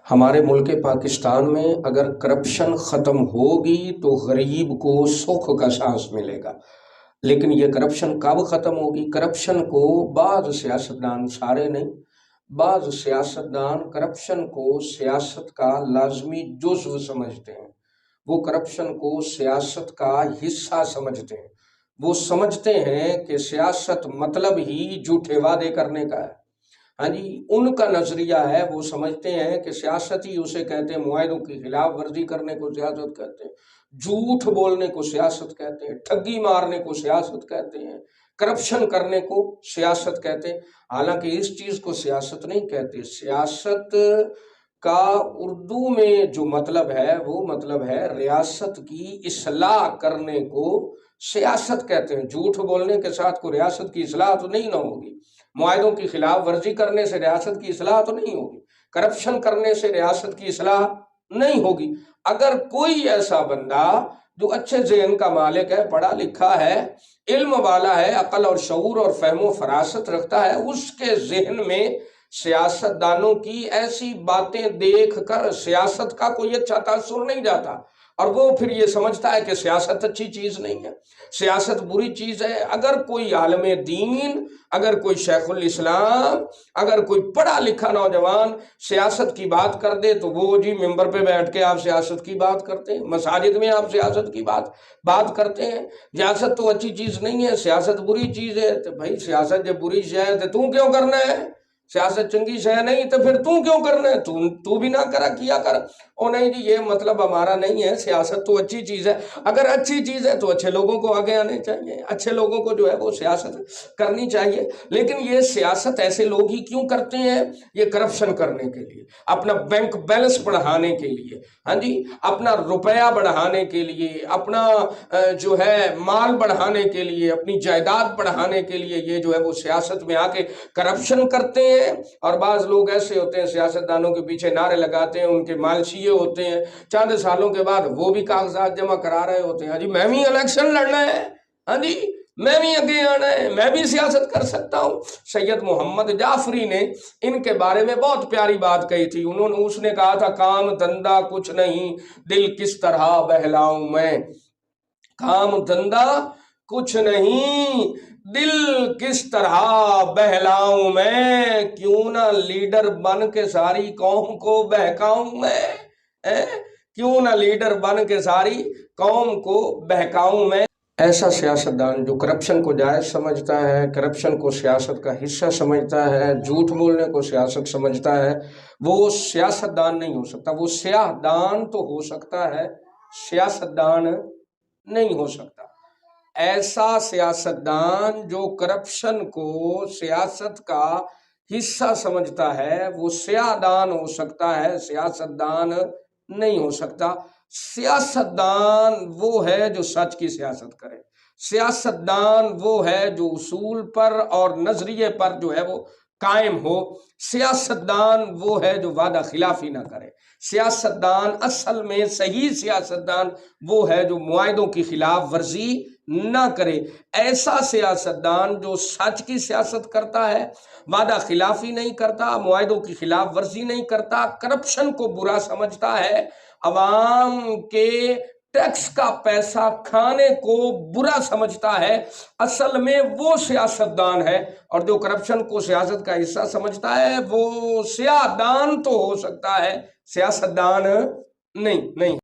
ہمارے ملک پاکستان میں اگر کرپشن ختم ہوگی تو غریب کو سکھ کا سانس ملے گا، لیکن یہ کرپشن کب ختم ہوگی؟ کرپشن کو بعض سیاستدان، سارے نہیں، بعض سیاستدان کرپشن کو سیاست کا لازمی جزو سمجھتے ہیں، وہ کرپشن کو سیاست کا حصہ سمجھتے ہیں، وہ سمجھتے ہیں کہ سیاست مطلب ہی جھوٹے وعدے کرنے کا ہے۔ ہاں جی، ان کا نظریہ ہے، وہ سمجھتے ہیں کہ سیاست ہی اسے کہتے ہیں، معاہدوں کی خلاف ورزی کرنے کو سیاست کہتے ہیں، جھوٹ بولنے کو سیاست کہتے ہیں، ٹھگی مارنے کو سیاست کہتے ہیں، کرپشن کرنے کو سیاست کہتے ہیں۔ حالانکہ اس چیز کو سیاست نہیں کہتے۔ سیاست کا اردو میں جو مطلب ہے وہ مطلب ہے ریاست کی اصلاح کرنے کو سیاست کہتے ہیں۔ جھوٹ بولنے کے ساتھ کوئی ریاست کی اصلاح تو نہیں نہ ہوگی، معاہدوں کی خلاف ورزی کرنے سے ریاست کی اصلاح تو نہیں ہوگی، کرپشن کرنے سے ریاست کی اصلاح نہیں ہوگی۔ اگر کوئی ایسا بندہ جو اچھے ذہن کا مالک ہے، پڑھا لکھا ہے، علم والا ہے، عقل اور شعور اور فہم و فراست رکھتا ہے، اس کے ذہن میں سیاست دانوں کی ایسی باتیں دیکھ کر سیاست کا کوئی اچھا تاثر نہیں جاتا، اور وہ پھر یہ سمجھتا ہے کہ سیاست اچھی چیز نہیں ہے، سیاست بری چیز ہے۔ اگر کوئی عالم دین، اگر کوئی شیخ الاسلام، اگر کوئی پڑھا لکھا نوجوان سیاست کی بات کر دے تو وہ جی ممبر پہ بیٹھ کے آپ سیاست کی بات کرتے ہیں، مساجد میں آپ سیاست کی بات کرتے ہیں، سیاست تو اچھی چیز نہیں ہے، سیاست بری چیز ہے۔ تو بھائی سیاست جب بری شے ہے تو کیوں کرنا ہے؟ سیاست چنگی شے نہیں تو پھر کیوں کرنا ہے؟ تو بھی نہ کیا کر۔ او نہیں جی، یہ مطلب ہمارا نہیں ہے، سیاست تو اچھی چیز ہے۔ اگر اچھی چیز ہے تو اچھے لوگوں کو آگے آنے چاہیے، اچھے لوگوں کو جو ہے وہ سیاست کرنی چاہیے۔ لیکن یہ سیاست ایسے لوگ ہی کیوں کرتے ہیں؟ یہ کرپشن کرنے کے لیے، اپنا بینک بیلنس بڑھانے کے لیے، ہاں جی، اپنا روپیہ بڑھانے کے لیے، اپنا جو ہے مال بڑھانے کے لیے، اپنی جائیداد بڑھانے کے لیے یہ جو ہے وہ سیاست میں آ کے کرپشن کرتے ہیں۔ اور بعض لوگ ایسے ہوتے ہیں سیاستدانوں کے پیچھے نعرے لگاتے ہیں، ان کے مالشیے ہوتے ہیں، چند سالوں کے بعد وہ بھی کاغذات جمع کرا رہے ہوتے ہیں، ہاں جی میں بھی الیکشن لڑنا ہے، ہاں جی میں بھی آگے آنا ہے، میں بھی سیاست کر سکتا ہوں۔ سید محمد جعفری نے ان کے بارے میں بہت پیاری بات کہی تھی، اس نے کہا تھا کام دھندا کچھ نہیں، دل کس طرح بہلاؤں میں، کام دھندا کچھ نہیں، دل کس طرح بہلاؤں میں، کیوں نہ لیڈر بن کے ساری قوم کو بہکاؤں میں، کیوں نہ لیڈر بن کے ساری قوم کو بہکاؤں میں۔ ایسا سیاستدان جو کرپشن کو جائز سمجھتا ہے، کرپشن کو سیاست کا حصہ سمجھتا ہے، جھوٹ بولنے کو سیاست سمجھتا ہے، وہ سیاستدان نہیں ہو سکتا۔ وہ سیاہ دان تو ہو سکتا ہے، سیاستدان نہیں ہو سکتا۔ ایسا سیاستدان جو کرپشن کو سیاست کا حصہ سمجھتا ہے وہ سیاہ دان ہو سکتا ہے، سیاستدان نہیں ہو سکتا۔ سیاستدان وہ ہے جو سچ کی سیاست کرے، سیاستدان وہ ہے جو اصول پر اور نظریے پر جو ہے وہ قائم ہو، سیاستدان وہ ہے جو وعدہ خلافی نہ کرے، سیاستدان اصل میں صحیح سیاستدان وہ ہے جو معاہدوں کی خلاف ورزی نہ کرے۔ ایسا سیاستدان جو سچ کی سیاست کرتا ہے، وعدہ خلافی نہیں کرتا، معاہدوں کی خلاف ورزی نہیں کرتا، کرپشن کو برا سمجھتا ہے، عوام کے ٹیکس کا پیسہ کھانے کو برا سمجھتا ہے، اصل میں وہ سیاستدان ہے۔ اور جو کرپشن کو سیاست کا حصہ سمجھتا ہے وہ سیاہ دان تو ہو سکتا ہے، سیاستدان نہیں۔